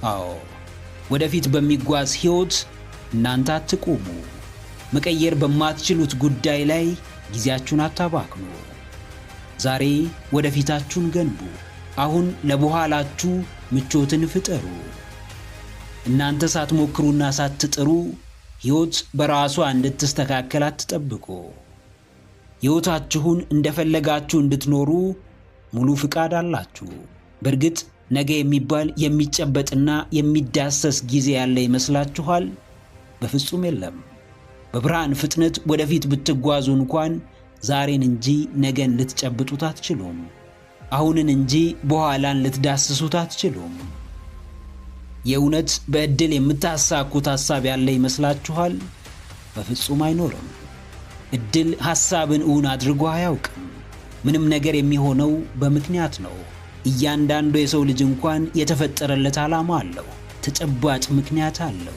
አዎ ወደፊት በሚጓዝ ሕይወት እናንተ አትቆሙ። መቀየር በማትችሉት ጉዳይ ላይ ጊዜያችሁን አታባክኑ። ዛሬ ወደፊታችሁን ገንቡ። አሁን ለበኋላችሁ ምቾትን ፍጠሩ። እናንተ ሳትሞክሩና ሳትጥሩ ሕይወት በራሷ እንድትስተካከል አትጠብቁ። ሕይወታችሁን እንደፈለጋችሁ እንድትኖሩ ሙሉ ፍቃድ አላችሁ። በእርግጥ ነገ የሚባል የሚጨበጥና የሚዳሰስ ጊዜ ያለ ይመስላችኋል? በፍጹም የለም። በብርሃን ፍጥነት ወደፊት ብትጓዙ እንኳን ዛሬን እንጂ ነገን ልትጨብጡት አትችሉም። አሁንን እንጂ በኋላን ልትዳስሱት አትችሉም። የእውነት በዕድል የምታሳኩት ሐሳብ ያለ ይመስላችኋል? በፍጹም አይኖርም። ዕድል ሐሳብን እውን አድርጎ አያውቅም። ምንም ነገር የሚሆነው በምክንያት ነው። እያንዳንዱ የሰው ልጅ እንኳን የተፈጠረለት ዓላማ አለው፣ ተጨባጭ ምክንያት አለው።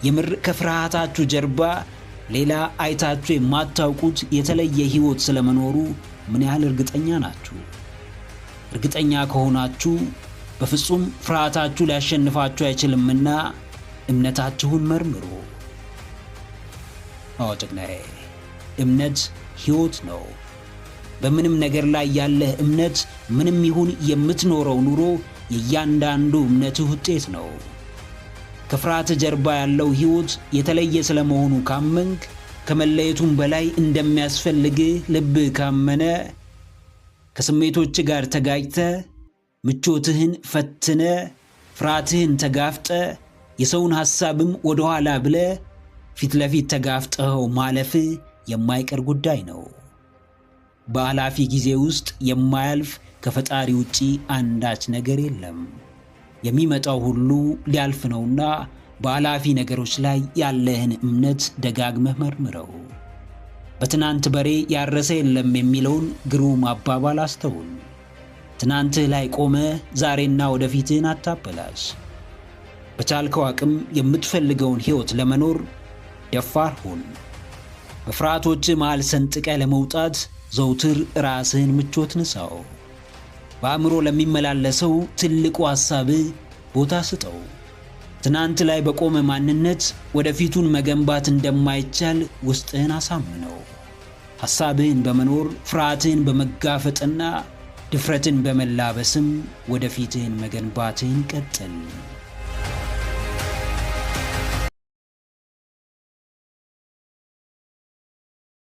የምር ከፍርሃታችሁ ጀርባ ሌላ አይታችሁ የማታውቁት የተለየ ሕይወት ስለመኖሩ ምን ያህል እርግጠኛ ናችሁ? እርግጠኛ ከሆናችሁ በፍጹም ፍርሃታችሁ ሊያሸንፋችሁ አይችልምና እምነታችሁን መርምሩ። አዎ ጀግናዬ፣ እምነት ሕይወት ነው። በምንም ነገር ላይ ያለህ እምነት ምንም ይሁን የምትኖረው ኑሮ የእያንዳንዱ እምነትህ ውጤት ነው። ከፍርሃት ጀርባ ያለው ሕይወት የተለየ ስለመሆኑ ካመንክ፣ ከመለየቱም በላይ እንደሚያስፈልግህ ልብህ ካመነ፣ ከስሜቶች ጋር ተጋጭተ ምቾትህን ፈትነ ፍርሃትህን ተጋፍጠ የሰውን ሐሳብም ወደ ኋላ ብለ ፊት ለፊት ተጋፍጠኸው ማለፍ የማይቀር ጉዳይ ነው። በአላፊ ጊዜ ውስጥ የማያልፍ ከፈጣሪ ውጪ አንዳች ነገር የለም። የሚመጣው ሁሉ ሊያልፍ ነውና በአላፊ ነገሮች ላይ ያለህን እምነት ደጋግመህ መርምረው። በትናንት በሬ ያረሰ የለም የሚለውን ግሩም አባባል አስተውል። ትናንትህ ላይ ቆመ ዛሬና ወደፊትህን አታበላሽ። በቻልከው አቅም የምትፈልገውን ሕይወት ለመኖር ደፋር ሁን። በፍርሃቶች መሃል ሰንጥቀ ለመውጣት ዘውትር ራስህን ምቾት ንሳው። በአእምሮ ለሚመላለሰው ትልቁ ሐሳብህ ቦታ ስጠው። ትናንት ላይ በቆመ ማንነት ወደፊቱን መገንባት እንደማይቻል ውስጥህን አሳምነው። ሐሳብህን በመኖር ፍርሃትህን በመጋፈጥና ድፍረትን በመላበስም ወደፊትህን መገንባትህን ቀጥል።